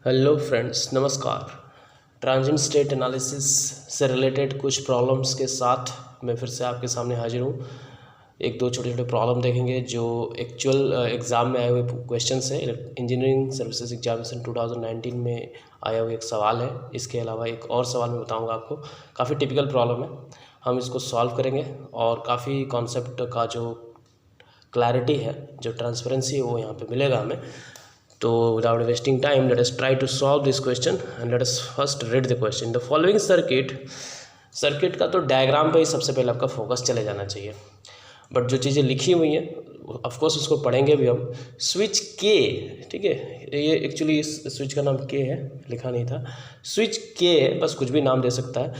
Hello friends, नमस्कार। Transient state analysis से related कुछ प्रॉब्लम्स के साथ मैं फिर से आपके सामने हाजिर हूँ। एक दो छोटे छोटे प्रॉब्लम देखेंगे जो एक्चुअल एग्ज़ाम में आए हुए क्वेश्चंस हैं। इंजीनियरिंग सर्विसेज एग्जामिनेशन 2019 में आया हुआ एक सवाल है। इसके अलावा एक और सवाल मैं बताऊँगा आपको, काफ़ी टिपिकल प्रॉब्लम है। हम इसको सॉल्व करेंगे और काफ़ी कॉन्सेप्ट का जो क्लैरिटी है, जो ट्रांसपेरेंसी है, वो यहाँ पे मिलेगा हमें। तो without wasting time, let us try to solve this question and let us first read the question. The following circuit का तो डायग्राम पे ही सबसे पहले आपका फोकस चले जाना चाहिए, बट जो चीज़ें लिखी हुई हैं ऑफकोर्स उसको पढ़ेंगे भी हम। स्विच के, ठीक है, ये एक्चुअली इस स्विच का नाम के है, लिखा नहीं था। स्विच के है, बस कुछ भी नाम दे सकता है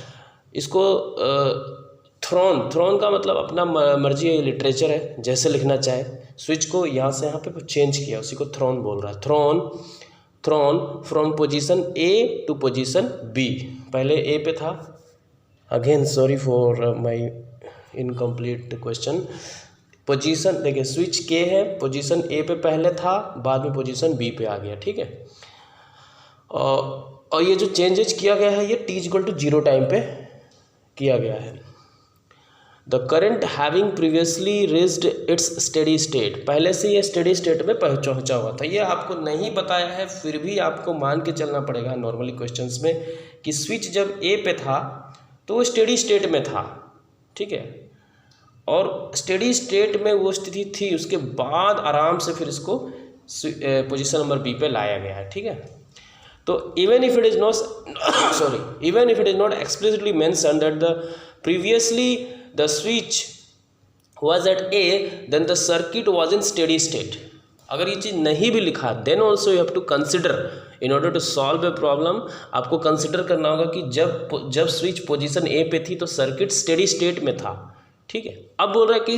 इसको। थ्रोन का मतलब अपना मर्जी है, लिटरेचर है, जैसे लिखना चाहे। स्विच को यहाँ से यहाँ पे चेंज किया, उसी को थ्रोन बोल रहा है। Thrown from position A to position B. पहले ए पे था। Again sorry for my incomplete question. Position देखिए, स्विच के है, पोजीशन ए पे पहले था, बाद में पोजीशन बी पे आ गया, ठीक है। और ये जो चेंजेस किया गया है ये t=0 टाइम पे किया गया है। The current having previously reached it's steady state, पहले से ये स्टेडी स्टेट में पहुंचा हुआ था। ये आपको नहीं बताया है, फिर भी आपको मान के चलना पड़ेगा नॉर्मली क्वेश्चंस में कि स्विच जब ए पे था तो वो स्टेडी स्टेट में था, ठीक है। और स्टेडी स्टेट में वो स्थिति थी, उसके बाद आराम से फिर इसको पोजीशन नंबर बी पे लाया गया है, ठीक है। तो even if it is not explicitly mention that the previously the switch was at A, then the circuit was in steady state. अगर ये चीज़ नहीं भी लिखा, then also you have to consider in order to solve a problem, आपको consider करना होगा कि जब स्विच पोजीशन ए पे थी तो सर्किट स्टेडी स्टेट में था, ठीक है। अब बोल रहा है कि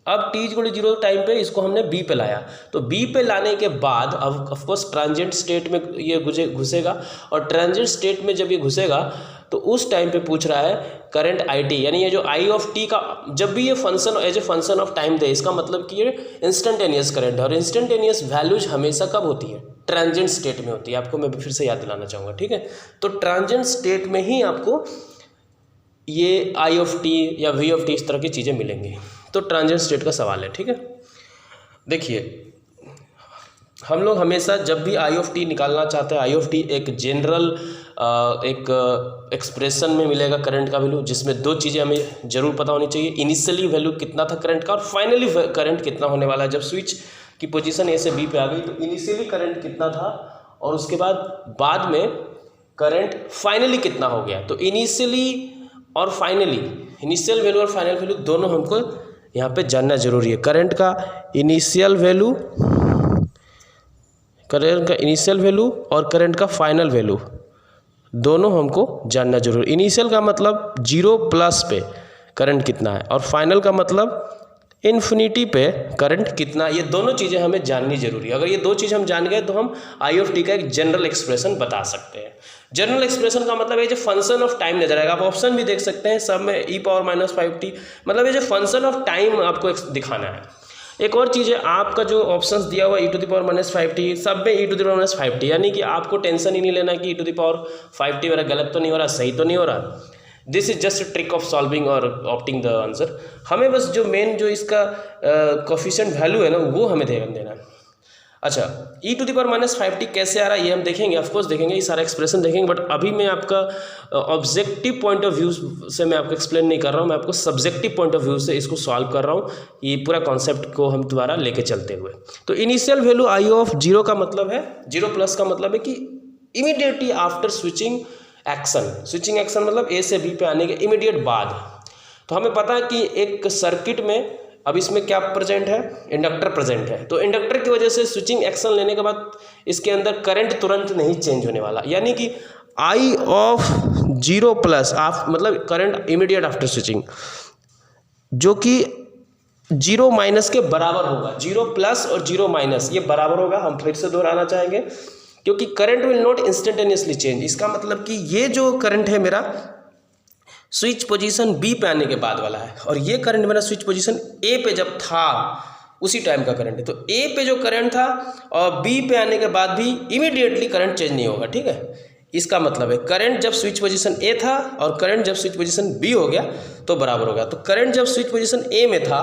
अब t=0 टाइम पे इसको हमने बी पे लाया, तो बी पे लाने के बाद अब ऑफकोर्स ट्रांजिएंट स्टेट में ये घुसेगा, और ट्रांजिएंट स्टेट में जब ये घुसेगा तो उस टाइम पे पूछ रहा है करंट आई टी, यानी ये जो आई ऑफ टी का जब भी ये function as a function of time दे, इसका मतलब कि ये इंस्टेंटेनियस करंट है। और इंस्टेंटेनियस वैल्यूज हमेशा कब होती है? ट्रांजिएंट स्टेट में होती है। आपको मैं फिर से याद दिलाना चाहूँगा, ठीक है। तो ट्रांजिएंट स्टेट में ही आपको ये आई ऑफ टी या वी ऑफ टी इस तरह की चीज़ें मिलेंगी। तो ट्रांजिएंट स्टेट का सवाल है, ठीक है। देखिए, हम लोग हमेशा जब भी आई ऑफ टी निकालना चाहते हैं, आई ऑफ टी एक जनरल एक एक्सप्रेशन में मिलेगा करंट का वैल्यू, जिसमें दो चीज़ें हमें जरूर पता होनी चाहिए। इनिशियली वैल्यू कितना था करंट का, और फाइनली करंट कितना होने वाला है। जब स्विच की पोजीशन ए से बी पे आ गई तो इनिशियली करंट कितना था, और उसके बाद में करंट फाइनली कितना हो गया। तो इनिशियली और फाइनली, इनिशियल वैल्यू और फाइनल वैल्यू दोनों हमको यहाँ पे जानना जरूरी है। करंट का इनिशियल वैल्यू और करंट का फाइनल वैल्यू दोनों हमको जानना जरूरी। इनिशियल का मतलब 0+ पे करंट कितना है, और फाइनल का मतलब इन्फिनिटी पे करंट कितना। ये दोनों चीज़ें हमें जाननी जरूरी है। अगर ये दो चीज़ हम जान गए तो हम आई ऑफ टी का एक जनरल एक्सप्रेशन बता सकते हैं। जनरल एक्सप्रेशन का मतलब ये जो फंक्शन ऑफ टाइम नजर आएगा, आप ऑप्शन भी देख सकते हैं सब में e⁻⁻5t, मतलब ये जो फंक्शन ऑफ टाइम आपको दिखाना है। एक और चीज़ है, आपका जो ऑप्शंस दिया हुआ e⁻⁻5t, सब में e⁻⁻5t, यानी कि आपको टेंशन ही नहीं लेना कि e⁻5t मेरा गलत तो नहीं हो रहा, सही तो नहीं हो रहा। This is just a trick of solving और ऑप्टिंग द आंसर। हमें बस जो मेन जो इसका कोफिशिएंट वैल्यू है ना, वो हमें ध्यान देना है। अच्छा, e⁻⁻5t कैसे आ रहा है ये हम देखेंगे, ऑफकोर्स देखेंगे, ये सारा एक्सप्रेशन देखेंगे, बट अभी मैं आपका ऑब्जेक्टिव पॉइंट ऑफ व्यू से मैं आपको एक्सप्लेन नहीं कर रहा हूँ, मैं आपको सब्जेक्टिव पॉइंट ऑफ व्यू से इसको सॉल्व कर रहा हूँ। ये पूरा कॉन्सेप्ट को हम दोबारा लेके चलते हुए, तो इनिशियल वैल्यू आई ऑफ 0 का मतलब है, 0+ का मतलब है कि इमीडिएटली आफ्टर स्विचिंग एक्शन मतलब ए से बी पे आने के इमीडिएट बाद। तो हमें पता है कि एक सर्किट में अब इसमें क्या प्रेजेंट है, इंडक्टर प्रेजेंट है। तो इंडक्टर की वजह से स्विचिंग एक्शन लेने के बाद इसके अंदर करंट तुरंत नहीं चेंज होने वाला, यानी कि आई ऑफ 0+ मतलब करंट इमीडिएट आफ्टर स्विचिंग, जो कि 0- के बराबर होगा। 0+ और 0- ये बराबर होगा। हम फिर से दोहराना चाहेंगे, क्योंकि current will not instantaneously change. इसका मतलब कि ये जो करंट है मेरा स्विच पोजीशन बी पे आने के बाद वाला है, और ये करंट मेरा स्विच पोजीशन ए पे जब था उसी टाइम का करंट है। तो ए पे जो करंट था और बी पे आने के बाद भी इमीडिएटली करंट चेंज नहीं होगा, ठीक है। इसका मतलब है करंट जब स्विच पोजीशन ए था और करंट जब स्विच पोजीशन बी हो गया तो बराबर हो गया। तो करंट जब स्विच पोजीशन ए में था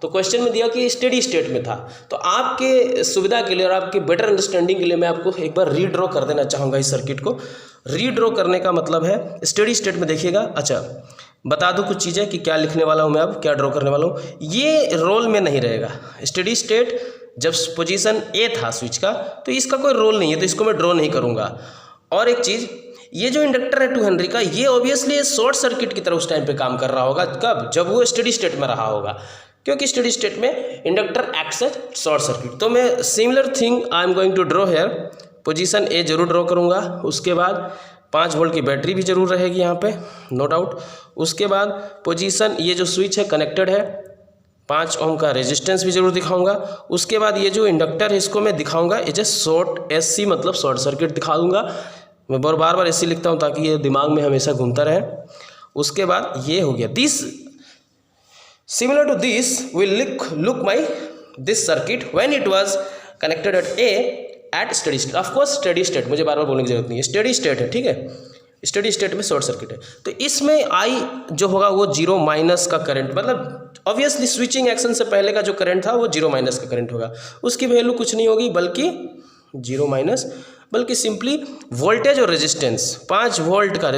तो क्वेश्चन में दिया कि स्टेडी स्टेट में था। तो आपके सुविधा के लिए और आपके बेटर अंडरस्टैंडिंग के लिए मैं आपको एक बार रीड्रॉ कर देना चाहूँगा इस सर्किट को। रीड्रॉ करने का मतलब है स्टेडी स्टेट में देखिएगा। अच्छा, बता दूं कुछ चीज़ें कि क्या लिखने वाला हूँ मैं, अब क्या ड्रॉ करने वाला हूँ। ये रोल में नहीं रहेगा। स्टेडी स्टेट जब पोजीशन ए था स्विच का तो इसका कोई रोल नहीं है, तो इसको मैं ड्रॉ नहीं करूँगा। और एक चीज़, ये जो इंडक्टर है 2 हेनरी का, ये ऑब्वियसली शॉर्ट सर्किट की तरह उस टाइम पे काम कर रहा होगा। कब? जब वो स्टेडी स्टेट में रहा होगा, क्योंकि स्टेडी स्टेट में inductor acts as short circuit. तो मैं similar thing I am going to draw here. Position A जरूर ड्रॉ करूँगा। उसके बाद 5 वोल्ट की बैटरी भी जरूर रहेगी यहाँ पे, नो डाउट। उसके बाद पोजीशन, ये जो स्विच है कनेक्टेड है, 5 ओम का रेजिस्टेंस भी जरूर दिखाऊंगा। उसके बाद ये जो इंडक्टर है इसको मैं दिखाऊंगा एज ए शॉर्ट, एससी मतलब शॉर्ट सर्किट दिखा दूंगा। मैं बार बार एससी लिखता हूँ ताकि ये दिमाग में हमेशा घूमता रहे। उसके बाद ये हो गया this, similar to this will look my this circuit when it was connected at A at steady state. Of course steady state, मुझे बार बार बोलने की जरूरत नहीं है, स्टेडी स्टेट है, ठीक है। स्टेडी स्टेट में शॉर्ट सर्किट है। तो इसमें आई जो होगा वो 0 माइनस का करंट, मतलब ऑब्वियसली स्विचिंग एक्शन से पहले का जो करंट था वो 0 माइनस का करंट होगा। उसकी वैल्यू कुछ नहीं होगी बल्कि 0 माइनस, बल्कि सिंपली वोल्टेज और रेजिस्टेंस, 5 वोल्ट का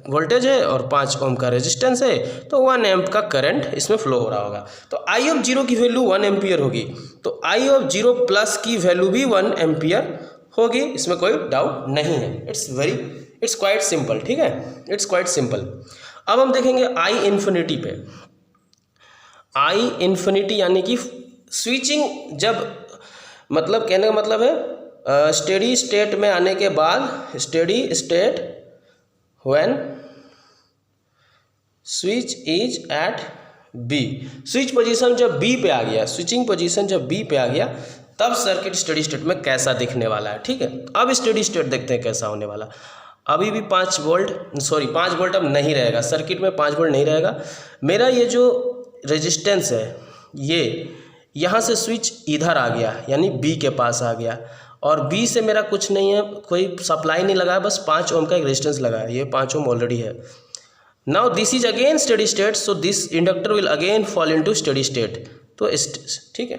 वोल्टेज है और 5 ओम का रेजिस्टेंस है, तो 1 एम्प का करंट इसमें फ्लो हो रहा होगा। तो आई ऑफ 0 की वैल्यू 1 एम्पियर होगी, तो आई ऑफ 0 प्लस की वैल्यू भी 1 एम्पियर होगी, इसमें कोई डाउट नहीं है। इट्स क्वाइट सिंपल, ठीक है, इट्स क्वाइट सिंपल। अब हम देखेंगे आई इन्फिनिटी पे। आई इन्फिनिटी यानी कि स्विचिंग जब, मतलब कहने का मतलब है स्टेडी स्टेट में आने के बाद, steady state when switch is at B, switch position जब बी पे आ गया, स्विचिंग पोजीशन जब बी पे आ गया, तब सर्किट स्टेडी स्टेट में कैसा दिखने वाला है, ठीक है। अब स्टेडी स्टेट देखते हैं कैसा होने वाला। अभी भी 5 वोल्ट अब नहीं रहेगा सर्किट में, 5 वोल्ट नहीं रहेगा। मेरा ये जो रेजिस्टेंस है ये यहाँ से स्विच इधर आ गया, यानी बी के पास आ गया, और बी से मेरा कुछ नहीं है, कोई सप्लाई नहीं लगा है, बस 5 ओम का एक रेजिस्टेंस लगा है, ये 5 ओम ऑलरेडी है। Now this is again steady state, so this inductor will again fall into steady state. तो ठीक है,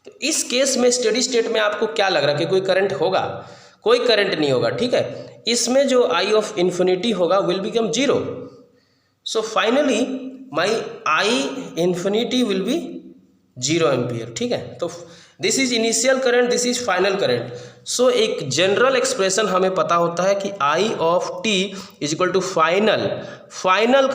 तो इस केस में स्टेडी स्टेट में आपको क्या लग रहा है कि कोई करंट होगा? कोई करंट नहीं होगा, ठीक है। इसमें जो आई ऑफ इन्फिनिटी होगा will become 0। So finally my I infinity will be 0 ampere, ठीक है। तो this is initial current, this is final current. So एक जनरल एक्सप्रेशन हमें पता होता है कि I of t is equal to final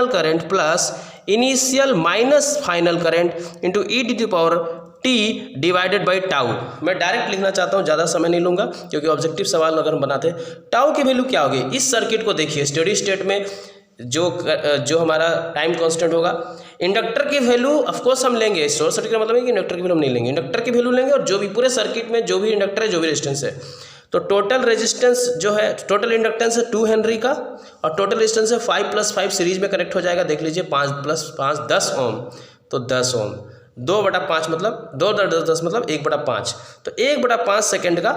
current plus initial minus final current into E to the power t divided by tau. मैं direct लिखना चाहता हूँ, ज़्यादा समय नहीं लूँगा क्योंकि ऑब्जेक्टिव सवाल अगर हम बनाते हैं। टाउ की वैल्यू क्या होगी? इस सर्किट को देखिए, स्टेडी स्टेट में जो हमारा टाइम कांस्टेंट होगा, इंडक्टर की वैल्यू ऑफकोर्स हम लेंगे, शॉर्ट सर्किट का मतलब है कि इंडक्टर की वैल्यू हम नहीं लेंगे, इंडक्टर की वैल्यू लेंगे, और जो भी पूरे सर्किट में जो भी इंडक्टर है, जो भी रेजिस्टेंस है, तो टोटल रेजिस्टेंस जो है, टोटल इंडक्टेंस है 2 हेनरी का, और टोटल रेजिस्टेंस है 5 + 5 सीरीज में कनेक्ट हो जाएगा। देख लीजिए 5 + 5 10 ओम, तो 10 ओम, 2/5 मतलब 2 मतलब 1/5, तो 1/5 सेकेंड का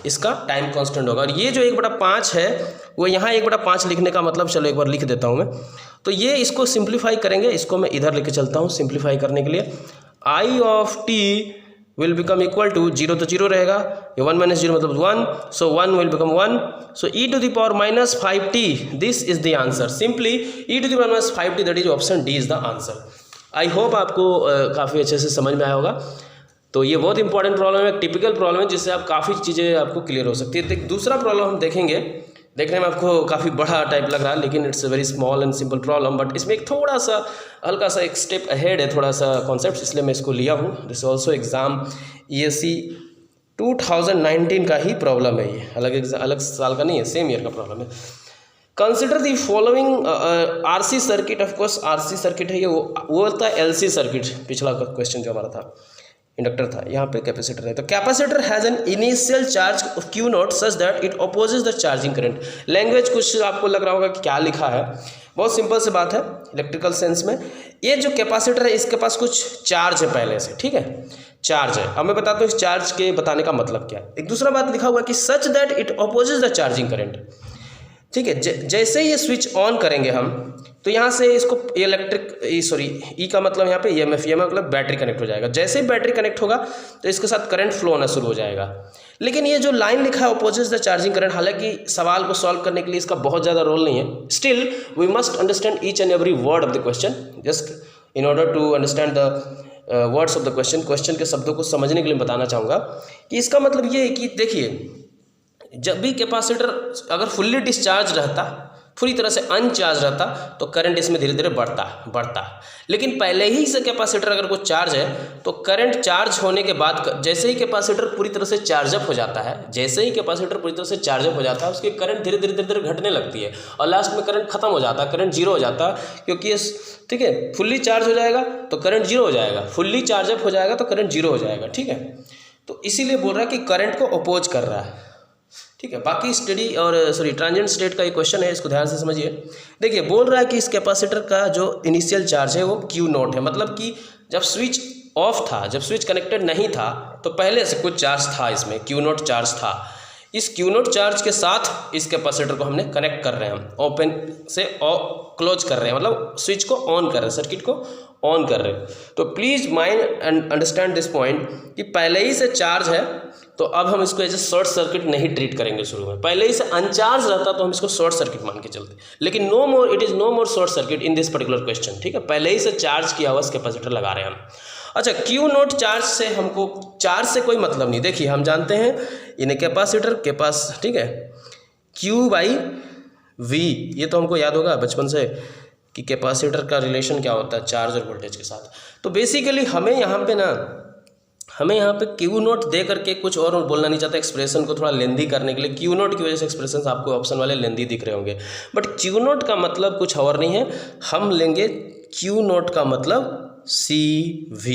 इसका टाइम कांस्टेंट होगा। और ये जो 1/5 है वो यहाँ 1/5 लिखने का मतलब, चलो एक बार लिख देता हूँ मैं। तो ये इसको सिंप्लीफाई करेंगे, इसको मैं इधर लेके चलता हूँ सिंप्लीफाई करने के लिए। I of t will become equal to 0 तो 0 रहेगा, ये 1 - 0 मतलब 1, so 1 will become 1, so e to the power -5t, this is the answer. Simply e to the power -5t, that is option D is the answer. I hope आपको काफ़ी अच्छे से समझ में आया होगा। तो ये बहुत इंपॉर्टेंट प्रॉब्लम है, टिपिकल प्रॉब्लम है, जिससे आप काफ़ी चीज़ें आपको क्लियर हो सकती है। दूसरा प्रॉब्लम हम देखेंगे, देखने में आपको काफ़ी बड़ा टाइप लग रहा है, लेकिन it's a very small and simple problem, but इसमें एक थोड़ा सा हल्का सा एक स्टेप अहेड है, थोड़ा सा कॉन्सेप्ट, इसलिए मैं इसको लिया हूँ। दिस ऑल्सो एग्ज़ाम ESE 2019 का ही प्रॉब्लम है, ये अलग साल का नहीं है, सेम ईयर का प्रॉब्लम है। Consider the following RC circuit, of course RC circuit है ये, वो होता है LC सर्किट, पिछला क्वेश्चन जो हमारा था। इंडक्टर था, यहाँ पे कैपेसिटर है। तो capacitor has an initial charge of Q not such that it opposes the charging current. Language कुछ आपको लग रहा होगा कि क्या लिखा है, बहुत सिंपल सी बात है इलेक्ट्रिकल सेंस में। ये जो कैपेसिटर है इसके पास कुछ चार्ज है पहले से, ठीक है, चार्ज है। अब मैं बताता हूँ इस चार्ज के बताने का मतलब क्या है। एक दूसरा बात लिखा हुआ है कि such that it opposes the charging current, ठीक है। जैसे ही ये स्विच ऑन करेंगे हम तो यहाँ से इसको ई का मतलब यहाँ पे EMF मतलब बैटरी कनेक्ट हो जाएगा। जैसे ही बैटरी कनेक्ट होगा तो इसके साथ करंट फ्लो होना शुरू हो जाएगा। लेकिन ये जो लाइन लिखा है अपोजेस द चार्जिंग करंट, हालांकि सवाल को सॉल्व करने के लिए इसका बहुत ज़्यादा रोल नहीं है, still we must understand each and every word of the question just in order to understand the words of the question के शब्दों को समझने के लिए बताना चाहूँगा कि इसका मतलब ये है कि देखिए, जब भी कैपेसिटर अगर फुल्ली डिस्चार्ज रहता, पूरी तरह से अनचार्ज रहता, तो करंट इसमें धीरे धीरे बढ़ता। लेकिन पहले ही से कैपेसिटर अगर कोई चार्ज है तो करंट चार्ज होने के बाद जैसे ही कैपेसिटर पूरी तरह से चार्जअप हो जाता है, उसकी करंट धीरे धीरे घटने लगती है और लास्ट में करंट खत्म हो जाता है, करंट जीरो हो जाता है। क्योंकि ठीक है, फुल्ली चार्ज हो जाएगा तो करंट जीरो हो जाएगा, फुल्ली चार्जअप हो जाएगा तो करंट जीरो हो जाएगा, ठीक है। तो इसीलिए बोल रहा है कि करंट को अपोज कर रहा है, ठीक है। बाकी ट्रांजिएंट स्टेट का एक क्वेश्चन है, इसको ध्यान से समझिए। देखिए, बोल रहा है कि इस कैपेसिटर का जो इनिशियल चार्ज है वो क्यू नॉट है, मतलब कि जब स्विच ऑफ था, जब स्विच कनेक्टेड नहीं था तो पहले से कुछ चार्ज था, इसमें क्यू नॉट चार्ज था। इस क्यू नॉट चार्ज के साथ इस कैपेसिटर को हमने कनेक्ट कर रहे हैं, हम ओपन से क्लोज कर रहे हैं, मतलब स्विच को ऑन कर रहे हैं, सर्किट को ऑन कर रहे हैं। तो please mind and understand this point कि पहले ही से चार्ज है तो अब हम इसको एज ए शॉर्ट सर्किट नहीं ट्रीट करेंगे शुरू में। पहले ही से अनचार्ज रहता तो हम इसको शॉर्ट सर्किट मान के चलते, लेकिन it is no more short circuit in this particular question, ठीक है। पहले ही से चार्ज किया हुआ कैपेसिटर लगा रहे हैं हम। अच्छा, क्यू नॉट चार्ज से हमको चार्ज से कोई मतलब नहीं। देखिए, हम जानते हैं इन कैपेसिटर के पास, ठीक है, Q/V, ये तो हमको याद होगा बचपन से कि कैपेसिटर का रिलेशन क्या होता है चार्ज और वोल्टेज के साथ। तो बेसिकली हमें यहाँ पे क्यू नॉट दे करके कुछ और बोलना नहीं चाहता, एक्सप्रेशन को थोड़ा लेंदी करने के लिए। क्यू नॉट की वजह से एक्सप्रेशन आपको ऑप्शन वाले लेंदी दिख रहे होंगे, बट क्यू नॉट का मतलब कुछ और नहीं है। हम लेंगे क्यू नॉट का मतलब CV,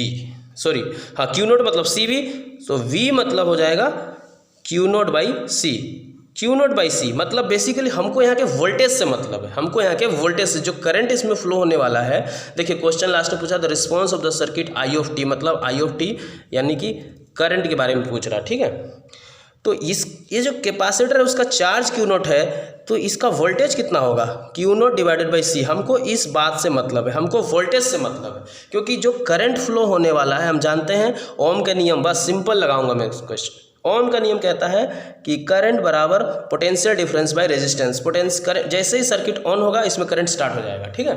क्यू नॉट मतलब CV, तो V मतलब हो जाएगा क्यू नॉट बाई सी। मतलब बेसिकली हमको यहाँ के वोल्टेज से मतलब है, हमको यहाँ के वोल्टेज से जो करंट इसमें फ्लो होने वाला है। देखिए, क्वेश्चन लास्ट में पूछा the response of the circuit I/t, मतलब I/t यानी कि करंट के बारे में पूछ रहा है, ठीक है। तो ये जो कैपेसिटर है उसका चार्ज क्यू नॉट है, तो इसका वोल्टेज कितना होगा, क्यू नॉट डिवाइडेड बाई सी। हमको इस बात से मतलब है, हमको वोल्टेज से मतलब है, क्योंकि जो करंट फ्लो होने वाला है हम जानते हैं ओम का नियम, बस सिंपल लगाऊंगा मैं क्वेश्चन। ओम का नियम कहता है कि करंट बराबर पोटेंशियल डिफरेंस बाय रेजिस्टेंस। जैसे ही सर्किट ऑन होगा इसमें करंट स्टार्ट हो जाएगा, ठीक है।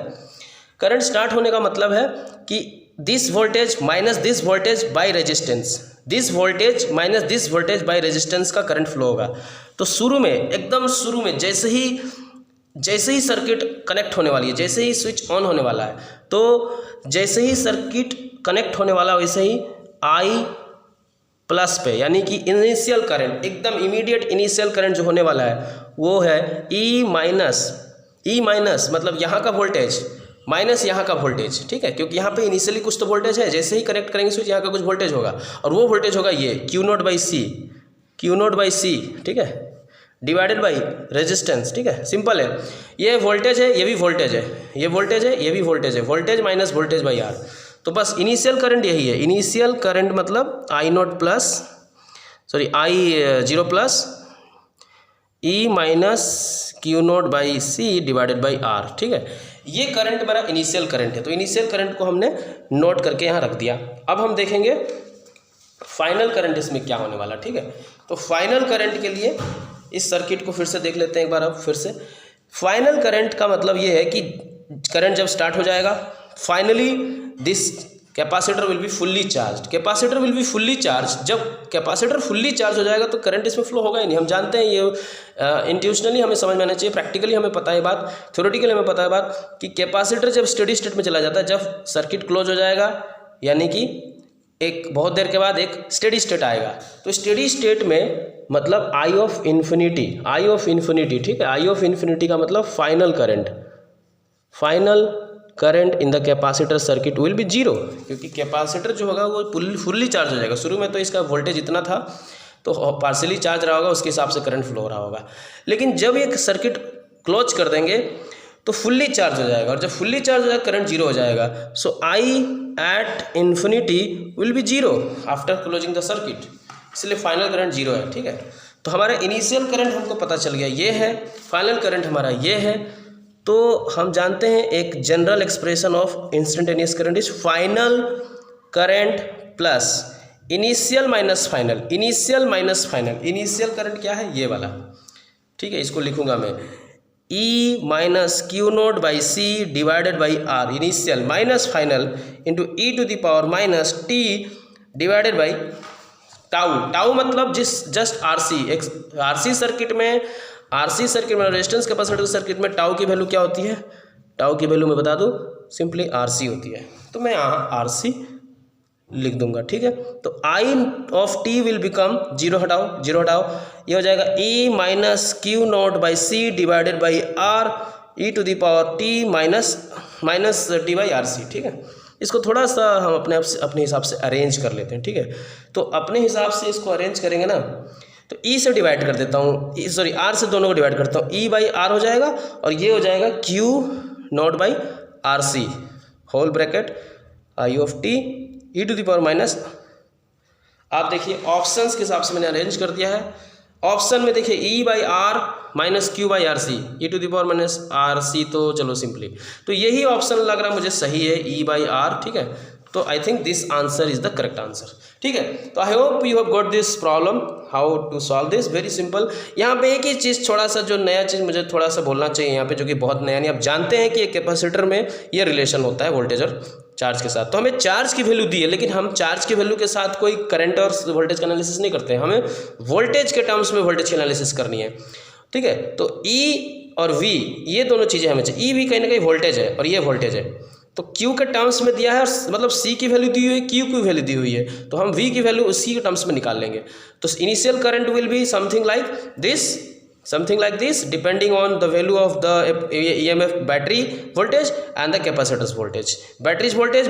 करंट स्टार्ट होने का मतलब है कि this voltage minus this voltage by resistance, this voltage minus this voltage by resistance का करंट फ्लो होगा। तो शुरू में, एकदम शुरू में जैसे ही सर्किट कनेक्ट होने वाली है, जैसे ही स्विच ऑन होने वाला है, तो जैसे ही सर्किट कनेक्ट होने वाला वैसे ही I प्लस पे, यानी कि इनिशियल करंट, एकदम इमीडिएट इनिशियल करंट जो होने वाला है वो है E माइनस मतलब यहाँ का वोल्टेज माइनस यहाँ का वोल्टेज, ठीक है। क्योंकि यहाँ पे इनिशियली कुछ तो वोल्टेज है, जैसे ही कनेक्ट करेंगे स्विच यहाँ का कुछ वोल्टेज होगा, और वो वोल्टेज होगा ये क्यू नॉट बाई सी, ठीक है, डिवाइडेड बाई रेजिस्टेंस, ठीक है। सिंपल है, ये वोल्टेज है, ये भी वोल्टेज है, ये वोल्टेज है, ये भी वोल्टेज है, voltage minus voltage by R। तो बस इनिशियल करंट यही है, इनिशियल करंट मतलब I0 plus E minus Q naught by C divided by R, ठीक है। ये करंट मेरा इनिशियल करंट है, तो इनिशियल करंट को हमने नोट करके यहाँ रख दिया। अब हम देखेंगे फाइनल करंट इसमें क्या होने वाला, ठीक है। तो फाइनल करंट के लिए इस सर्किट को फिर से देख लेते हैं एक बार। अब फिर से फाइनल करंट का मतलब ये है कि करंट जब स्टार्ट हो जाएगा, finally this capacitor will be fully charge. Capacitor will be fully charge, जब कैपेसिटर फुल्ली चार्ज हो जाएगा तो करंट इसमें फ्लो होगा ही नहीं। हम जानते हैं ये इंट्यूशनली हमें समझ में आना चाहिए, प्रैक्टिकली हमें पता है बात, थ्योरेटिकली हमें पता है बात कि कैपेसिटर जब स्टेडी स्टेट में चला जाता है, जब सर्किट क्लोज हो जाएगा, यानी कि एक बहुत देर के बाद एक स्टेडी स्टेट आएगा। तो स्टेडी स्टेट में मतलब I ऑफ इन्फिनिटी, ठीक है। I ऑफ इन्फिनिटी का मतलब final current in the capacitor circuit will be zero, क्योंकि कैपेसिटर जो होगा वो फुल्ली चार्ज हो जाएगा। शुरू में तो इसका वोल्टेज इतना था, तो पार्शियली चार्ज रहा होगा, उसके हिसाब से करंट फ्लो हो रहा होगा। लेकिन जब ये सर्किट क्लोज कर देंगे तो फुल्ली चार्ज हो जाएगा, और जब फुल्ली चार्ज हो जाएगा करंट जीरो हो जाएगा। So I at infinity will be zero after closing the circuit, इसलिए फाइनल करंट जीरो है। ठीक है, तो हमारा इनिशियल करंट हमको पता चल गया ये है, फाइनल करंट हमारा ये है। तो हम जानते हैं एक general expression of instantaneous current is final current plus initial minus final, initial minus final. Initial current क्या है, ये वाला। ठीक है, इसको लिखूंगा मैं E minus Q naught by C divided by R, initial minus final into E to the power minus T divided by tau. Tau मतलब जस्ट आरसी सर्किट में, रेजिस्टेंस कैपेसिटर सर्किट में टाउ की वैल्यू क्या होती है? Tau की value मैं बता दूं, सिंपली आरसी होती है। तो मैं यहाँ आरसी लिख दूंगा। ठीक है, तो I of t will become zero, हटाओ जीरो हटाओ, ये हो जाएगा e minus Q naught by C divided by R e to the power t minus t by R C. ठीक है, इसको थोड़ा सा हम अपने हिसाब से अरेंज कर लेते हैं। ठीक है, तो अपने हिसाब से इसको अरेंज करेंगे ना, तो ई से डिवाइड कर देता हूँ, सॉरी आर से दोनों को डिवाइड करता हूँ, ई बाई आर हो जाएगा और ये हो जाएगा Q naught by R C whole bracket I of T E to the power minus. आप देखिए ऑप्शंस के हिसाब से मैंने अरेंज कर दिया है। ऑप्शन में देखिए e by R minus q by R C e to the power minus R C, तो चलो सिंपली तो यही ऑप्शन लग रहा मुझे सही है, ई बाई आर। ठीक है, तो I think this answer is the correct answer. ठीक है, तो I hope you have got this problem, how to solve this, very simple. यहाँ पे एक ही चीज़, थोड़ा सा जो नया चीज़ मुझे थोड़ा सा बोलना चाहिए यहाँ पे, जो कि बहुत नया नहीं। आप जानते हैं कि एक कैपेसिटर में ये रिलेशन होता है वोल्टेज और चार्ज के साथ। तो हमें चार्ज की वैल्यू दी है, लेकिन हम चार्ज की वैल्यू के साथ कोई करंट और वोल्टेज का एनालिसिस नहीं करते हैं, हमें वोल्टेज के टर्म्स में वोल्टेज की एनालिसिस करनी है। ठीक है, तो ई और वी ये दोनों चीज़ें हमें चाहिए। ई भी कहीं ना कहीं वोल्टेज है और ये वोल्टेज है, तो क्यू के टर्म्स में दिया है, मतलब सी की वैल्यू दी हुई है, क्यू की वैल्यू दी हुई है, तो हम वी की वैल्यू उसी के टर्म्स में निकाल लेंगे। तो initial current will be something like this depending on the value of the EMF battery voltage and the capacitors voltage, battery voltage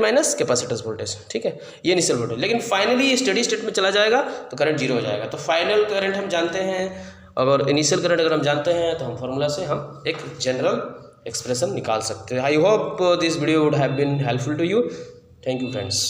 minus capacitors voltage. ठीक है, ये इनिशियल वोल्टेज, लेकिन फाइनली स्टेडी स्टेट में चला जाएगा तो करंट जीरो हो जाएगा। तो फाइनल करंट हम जानते हैं, और इनिशियल करंट अगर हम जानते हैं तो हम फॉर्मूला से हम एक जनरल एक्सप्रेशन निकाल सकते हैं। I hope this video would have been helpful to you. Thank you friends.